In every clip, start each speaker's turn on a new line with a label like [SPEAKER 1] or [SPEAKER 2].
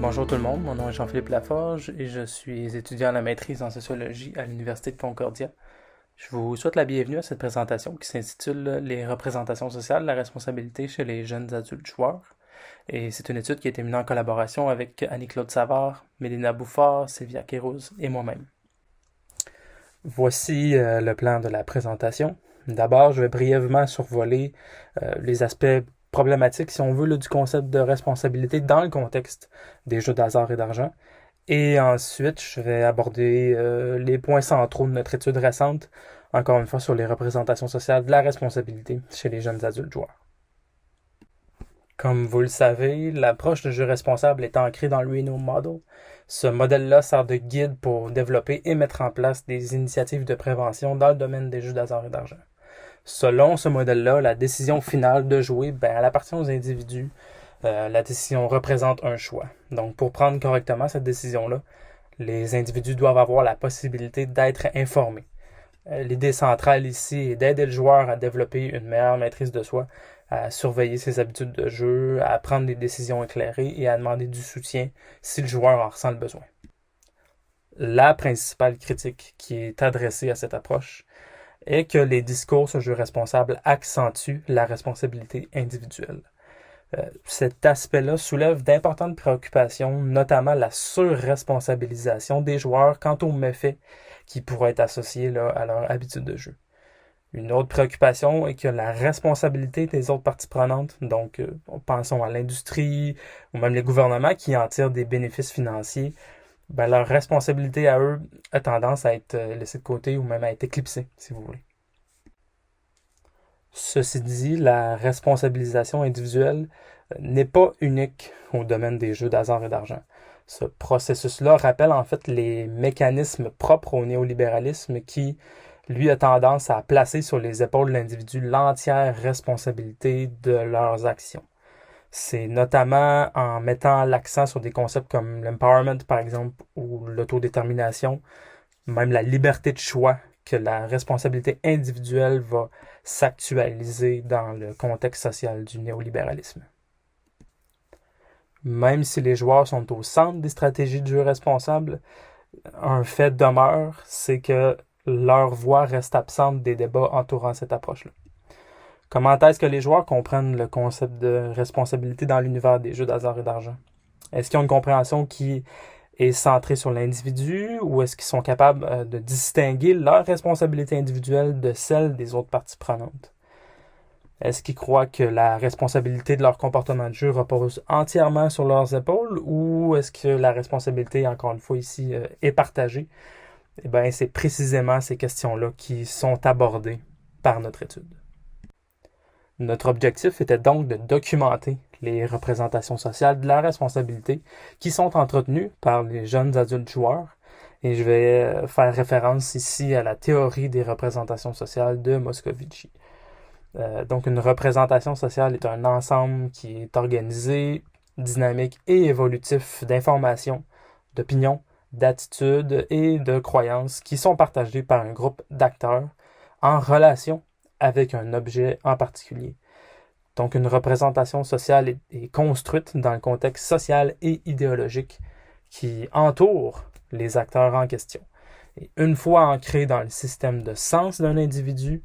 [SPEAKER 1] Bonjour tout le monde, mon nom est Jean-Philippe Laforge et je suis étudiant à la maîtrise en sociologie à l'Université de Concordia. Je vous souhaite la bienvenue à cette présentation qui s'intitule Les représentations sociales, la responsabilité chez les jeunes adultes joueurs. Et c'est une étude qui a été menée en collaboration avec Annie-Claude Savard, Mélina Bouffard, Sylvia Kérouz et moi-même. Voici le plan de la présentation. D'abord, je vais brièvement survoler les aspects problématiques, si on veut, là, du concept de responsabilité dans le contexte des jeux d'hasard et d'argent. Et ensuite, je vais aborder les points centraux de notre étude récente, encore une fois sur les représentations sociales de la responsabilité chez les jeunes adultes joueurs. Comme vous le savez, l'approche de jeu responsable est ancrée dans le Reno Model. Ce modèle-là sert de guide pour développer et mettre en place des initiatives de prévention dans le domaine des jeux d'hasard et d'argent. Selon ce modèle-là, la décision finale de jouer, elle appartient aux individus. La décision représente un choix. Donc, pour prendre correctement cette décision-là, les individus doivent avoir la possibilité d'être informés. L'idée centrale ici est d'aider le joueur à développer une meilleure maîtrise de soi, à surveiller ses habitudes de jeu, à prendre des décisions éclairées et à demander du soutien si le joueur en ressent le besoin. La principale critique qui est adressée à cette approche est que les discours sur jeu responsable accentuent la responsabilité individuelle. Cet aspect-là soulève d'importantes préoccupations, notamment la surresponsabilisation des joueurs quant aux méfaits qui pourraient être associés là, à leur habitude de jeu. Une autre préoccupation est que la responsabilité des autres parties prenantes, donc pensons à l'industrie ou même les gouvernements qui en tirent des bénéfices financiers, leur responsabilité à eux a tendance à être laissée de côté ou même à être éclipsée, si vous voulez. Ceci dit, la responsabilisation individuelle n'est pas unique au domaine des jeux d'hasard et d'argent. Ce processus-là rappelle en fait les mécanismes propres au néolibéralisme qui, lui, a tendance à placer sur les épaules de l'individu l'entière responsabilité de leurs actions. C'est notamment en mettant l'accent sur des concepts comme l'empowerment, par exemple, ou l'autodétermination, même la liberté de choix, que la responsabilité individuelle va s'actualiser dans le contexte social du néolibéralisme. Même si les joueurs sont au centre des stratégies de jeu responsable, un fait demeure, c'est que leur voix reste absente des débats entourant cette approche-là. Comment est-ce que les joueurs comprennent le concept de responsabilité dans l'univers des jeux d'hasard et d'argent? Est-ce qu'ils ont une compréhension qui est centrée sur l'individu ou est-ce qu'ils sont capables de distinguer leur responsabilité individuelle de celle des autres parties prenantes? Est-ce qu'ils croient que la responsabilité de leur comportement de jeu repose entièrement sur leurs épaules ou est-ce que la responsabilité, encore une fois ici, est partagée? Eh bien, c'est précisément ces questions-là qui sont abordées par notre étude. Notre objectif était donc de documenter les représentations sociales de la responsabilité qui sont entretenues par les jeunes adultes joueurs. Et je vais faire référence ici à la théorie des représentations sociales de Moscovici. Donc, une représentation sociale est un ensemble qui est organisé, dynamique et évolutif d'informations, d'opinions, d'attitudes et de croyances qui sont partagées par un groupe d'acteurs en relation avec un objet en particulier. Donc, une représentation sociale est construite dans le contexte social et idéologique qui entoure les acteurs en question. Et une fois ancrées dans le système de sens d'un individu,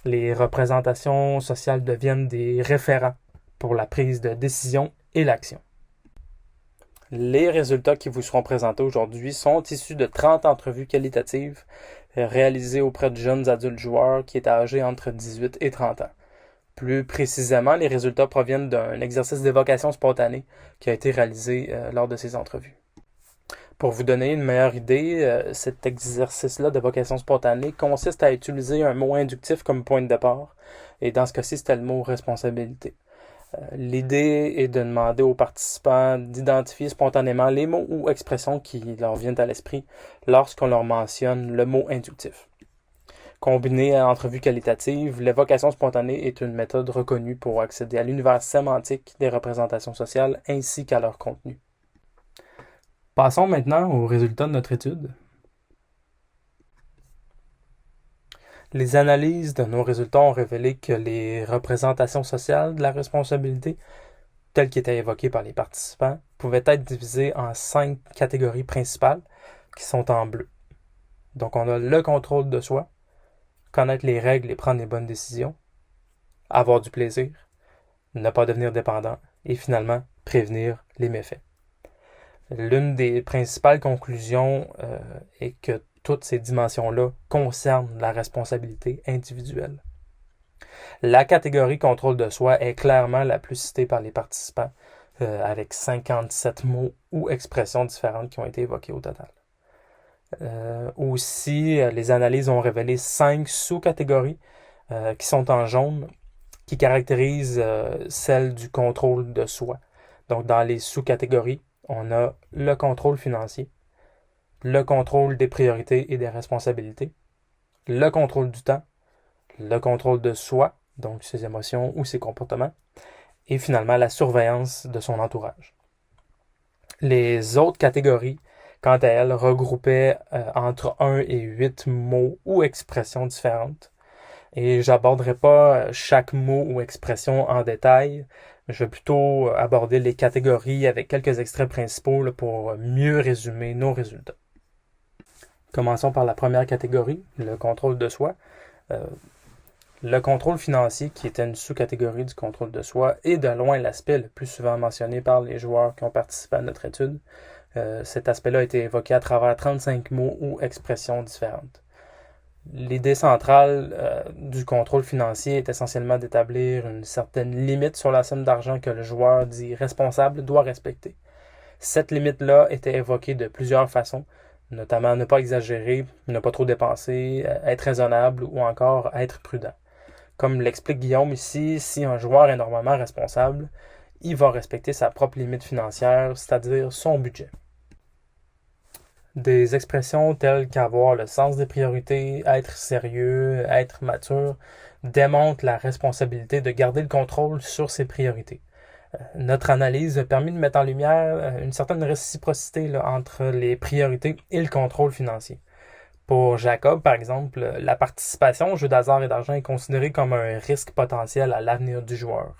[SPEAKER 1] les représentations sociales deviennent des référents pour la prise de décision et l'action. Les résultats qui vous seront présentés aujourd'hui sont issus de 30 entrevues qualitatives réalisées auprès de jeunes adultes joueurs qui étaient âgés entre 18 et 30 ans. Plus précisément, les résultats proviennent d'un exercice d'évocation spontanée qui a été réalisé lors de ces entrevues. Pour vous donner une meilleure idée, cet exercice-là d'évocation spontanée consiste à utiliser un mot inductif comme point de départ, et dans ce cas-ci, c'était le mot responsabilité. L'idée est de demander aux participants d'identifier spontanément les mots ou expressions qui leur viennent à l'esprit lorsqu'on leur mentionne le mot inductif. Combinée à l'entrevue qualitative, l'évocation spontanée est une méthode reconnue pour accéder à l'univers sémantique des représentations sociales ainsi qu'à leur contenu. Passons maintenant aux résultats de notre étude. Les analyses de nos résultats ont révélé que les représentations sociales de la responsabilité tel qu'était évoqué par les participants, pouvait être divisé en 5 catégories principales qui sont en bleu. Donc, on a le contrôle de soi, connaître les règles et prendre les bonnes décisions, avoir du plaisir, ne pas devenir dépendant et finalement, prévenir les méfaits. L'une des principales conclusions est que toutes ces dimensions-là concernent la responsabilité individuelle. La catégorie contrôle de soi est clairement la plus citée par les participants, avec 57 mots ou expressions différentes qui ont été évoqués au total. Aussi, les analyses ont révélé 5 sous-catégories qui sont en jaune, qui caractérisent celle du contrôle de soi. Donc, dans les sous-catégories, on a le contrôle financier, le contrôle des priorités et des responsabilités, le contrôle du temps, le contrôle de soi, donc ses émotions ou ses comportements, et finalement la surveillance de son entourage. Les autres catégories, quant à elles, regroupaient entre 1 et 8 mots ou expressions différentes. Et j'aborderai pas chaque mot ou expression en détail. Je vais plutôt aborder les catégories avec quelques extraits principaux là, pour mieux résumer nos résultats. Commençons par la première catégorie, le contrôle de soi. Le contrôle financier, qui était une sous-catégorie du contrôle de soi, est de loin l'aspect le plus souvent mentionné par les joueurs qui ont participé à notre étude. Cet aspect-là a été évoqué à travers 35 mots ou expressions différentes. L'idée centrale du contrôle financier est essentiellement d'établir une certaine limite sur la somme d'argent que le joueur dit responsable doit respecter. Cette limite-là était évoquée de plusieurs façons, notamment ne pas exagérer, ne pas trop dépenser, être raisonnable ou encore être prudent. Comme l'explique Guillaume ici, si un joueur est normalement responsable, il va respecter sa propre limite financière, c'est-à-dire son budget. Des expressions telles qu'avoir le sens des priorités, être sérieux, être mature, démontrent la responsabilité de garder le contrôle sur ses priorités. Notre analyse a permis de mettre en lumière une certaine réciprocité là, entre les priorités et le contrôle financier. Pour Jacob, par exemple, la participation au jeu d'hasard et d'argent est considérée comme un risque potentiel à l'avenir du joueur.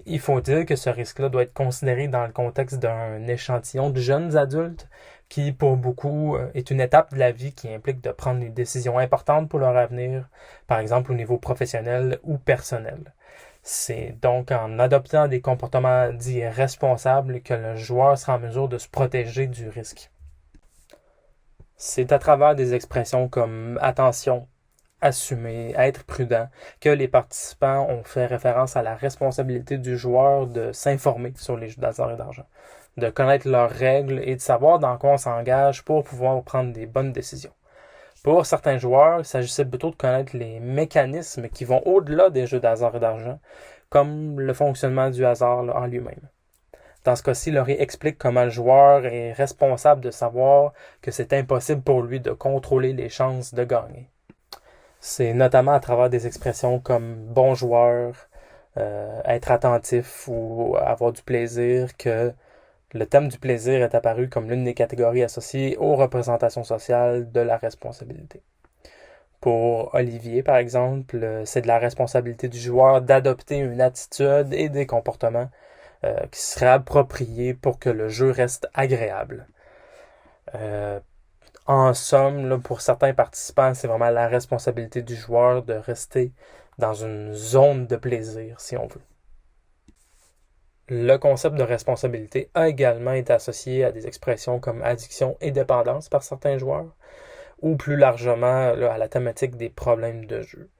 [SPEAKER 1] Il faut dire que ce risque-là doit être considéré dans le contexte d'un échantillon de jeunes adultes qui, pour beaucoup, est une étape de la vie qui implique de prendre des décisions importantes pour leur avenir, par exemple au niveau professionnel ou personnel. C'est donc en adoptant des comportements dits responsables que le joueur sera en mesure de se protéger du risque. C'est à travers des expressions comme attention, assumer, être prudent, que les participants ont fait référence à la responsabilité du joueur de s'informer sur les jeux d'hasard et d'argent, de connaître leurs règles et de savoir dans quoi on s'engage pour pouvoir prendre des bonnes décisions. Pour certains joueurs, il s'agissait plutôt de connaître les mécanismes qui vont au-delà des jeux d'hasard et d'argent, comme le fonctionnement du hasard en lui-même. Dans ce cas-ci, Laurie explique comment le joueur est responsable de savoir que c'est impossible pour lui de contrôler les chances de gagner. C'est notamment à travers des expressions comme bon joueur, être attentif ou avoir du plaisir que le thème du plaisir est apparu comme l'une des catégories associées aux représentations sociales de la responsabilité. Pour Olivier, par exemple, c'est de la responsabilité du joueur d'adopter une attitude et des comportements qui seraient appropriés pour que le jeu reste agréable. En somme, là, pour certains participants, c'est vraiment la responsabilité du joueur de rester dans une zone de plaisir, si on veut. Le concept de responsabilité a également été associé à des expressions comme addiction et dépendance par certains joueurs, ou plus largement là, à la thématique des problèmes de jeu.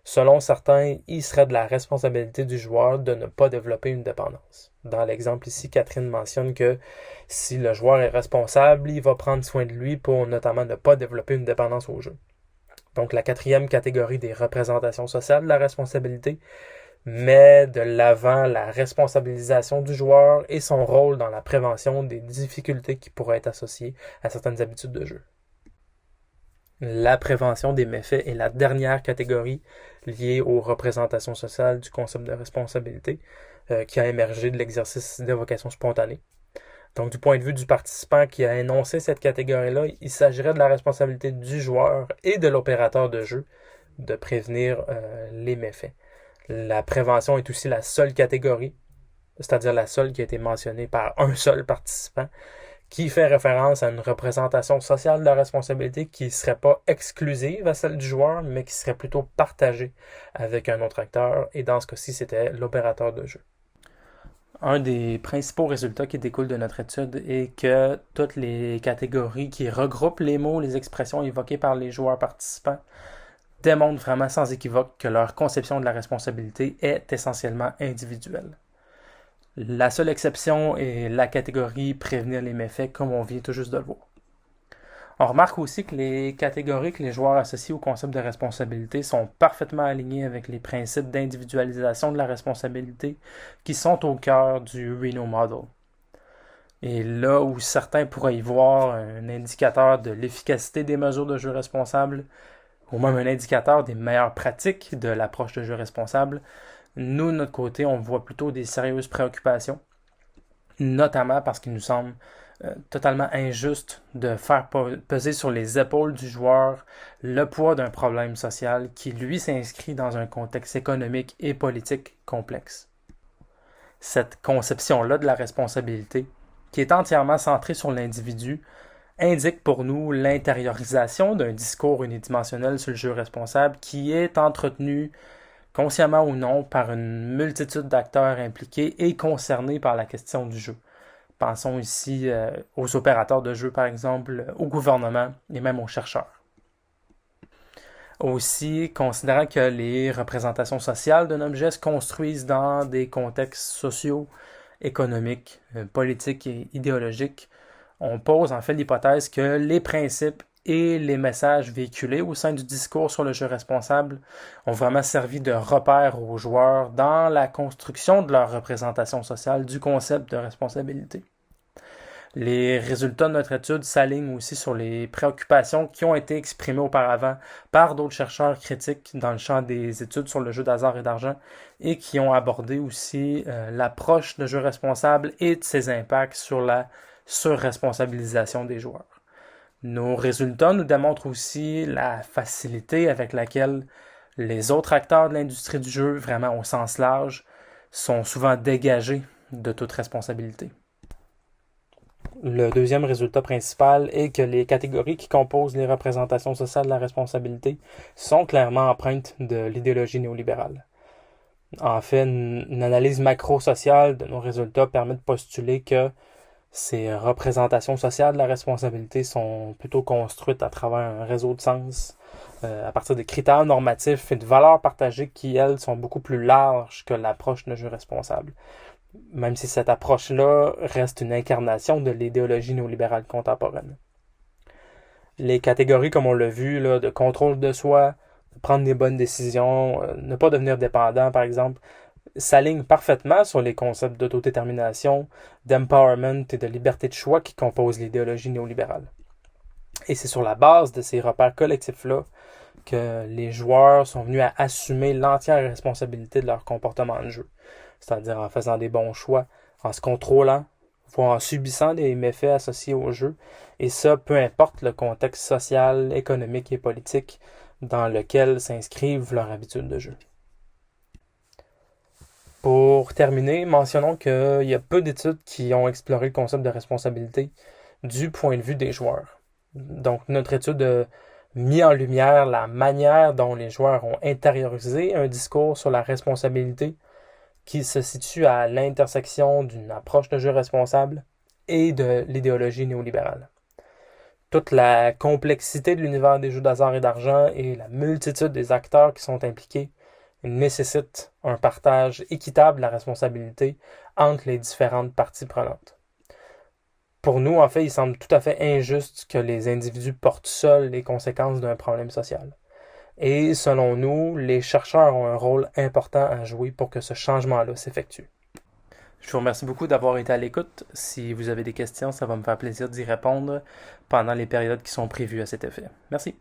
[SPEAKER 1] Selon certains, il serait de la responsabilité du joueur de ne pas développer une dépendance. Dans l'exemple ici, Catherine mentionne que si le joueur est responsable, il va prendre soin de lui pour notamment ne pas développer une dépendance au jeu. Donc la quatrième catégorie des représentations sociales de la responsabilité met de l'avant la responsabilisation du joueur et son rôle dans la prévention des difficultés qui pourraient être associées à certaines habitudes de jeu. La prévention des méfaits est la dernière catégorie liée aux représentations sociales du concept de responsabilité qui a émergé de l'exercice d'évocation spontanée. Donc, du point de vue du participant qui a énoncé cette catégorie-là, il s'agirait de la responsabilité du joueur et de l'opérateur de jeu de prévenir les méfaits. La prévention est aussi la seule catégorie c'est-à-dire la seule qui a été mentionnée par un seul participant, qui fait référence à une représentation sociale de la responsabilité qui ne serait pas exclusive à celle du joueur, mais qui serait plutôt partagée avec un autre acteur, et dans ce cas-ci, c'était l'opérateur de jeu. Un des principaux résultats qui découlent de notre étude est que toutes les catégories qui regroupent les mots, les expressions évoquées par les joueurs participants démontrent vraiment sans équivoque que leur conception de la responsabilité est essentiellement individuelle. La seule exception est la catégorie prévenir les méfaits, comme on vient tout juste de le voir. On remarque aussi que les catégories que les joueurs associent au concept de responsabilité sont parfaitement alignées avec les principes d'individualisation de la responsabilité qui sont au cœur du Reno Model. Et là où certains pourraient y voir un indicateur de l'efficacité des mesures de jeu responsable, ou même un indicateur des meilleures pratiques de l'approche de jeu responsable, nous, de notre côté, on voit plutôt des sérieuses préoccupations, notamment parce qu'il nous semble totalement injuste de faire peser sur les épaules du joueur le poids d'un problème social qui, lui, s'inscrit dans un contexte économique et politique complexe. Cette conception-là de la responsabilité, qui est entièrement centrée sur l'individu, indique pour nous l'intériorisation d'un discours unidimensionnel sur le jeu responsable qui est entretenu consciemment ou non, par une multitude d'acteurs impliqués et concernés par la question du jeu. Pensons ici aux opérateurs de jeu, par exemple, au gouvernement et même aux chercheurs. Aussi, considérant que les représentations sociales d'un objet se construisent dans des contextes sociaux, économiques, politiques et idéologiques, on pose en fait l'hypothèse que les principes et les messages véhiculés au sein du discours sur le jeu responsable ont vraiment servi de repère aux joueurs dans la construction de leur représentation sociale du concept de responsabilité. Les résultats de notre étude s'alignent aussi sur les préoccupations qui ont été exprimées auparavant par d'autres chercheurs critiques dans le champ des études sur le jeu d'hasard et d'argent et qui ont abordé aussi l'approche de jeu responsable et de ses impacts sur la surresponsabilisation des joueurs. Nos résultats nous démontrent aussi la facilité avec laquelle les autres acteurs de l'industrie du jeu, vraiment au sens large, sont souvent dégagés de toute responsabilité. Le deuxième résultat principal est que les catégories qui composent les représentations sociales de la responsabilité sont clairement empreintes de l'idéologie néolibérale. En fait, une analyse macro-sociale de nos résultats permet de postuler que ces représentations sociales de la responsabilité sont plutôt construites à travers un réseau de sens, à partir de critères normatifs et de valeurs partagées qui, elles, sont beaucoup plus larges que l'approche de jeu responsable. Même si cette approche-là reste une incarnation de l'idéologie néolibérale contemporaine. Les catégories, comme on l'a vu, là, de contrôle de soi, de prendre des bonnes décisions, ne pas devenir dépendant, par exemple, s'aligne parfaitement sur les concepts d'autodétermination, d'empowerment et de liberté de choix qui composent l'idéologie néolibérale. Et c'est sur la base de ces repères collectifs-là que les joueurs sont venus à assumer l'entière responsabilité de leur comportement de jeu, c'est-à-dire en faisant des bons choix, en se contrôlant, voire en subissant des méfaits associés au jeu, et ça, peu importe le contexte social, économique et politique dans lequel s'inscrivent leurs habitudes de jeu. Pour terminer, mentionnons qu'il y a peu d'études qui ont exploré le concept de responsabilité du point de vue des joueurs. Donc, notre étude a mis en lumière la manière dont les joueurs ont intériorisé un discours sur la responsabilité qui se situe à l'intersection d'une approche de jeu responsable et de l'idéologie néolibérale. Toute la complexité de l'univers des jeux d'hasard et d'argent et la multitude des acteurs qui sont impliqués nécessite un partage équitable de la responsabilité entre les différentes parties prenantes. Pour nous, en fait, il semble tout à fait injuste que les individus portent seuls les conséquences d'un problème social. Et selon nous, les chercheurs ont un rôle important à jouer pour que ce changement-là s'effectue. Je vous remercie beaucoup d'avoir été à l'écoute. Si vous avez des questions, ça va me faire plaisir d'y répondre pendant les périodes qui sont prévues à cet effet. Merci.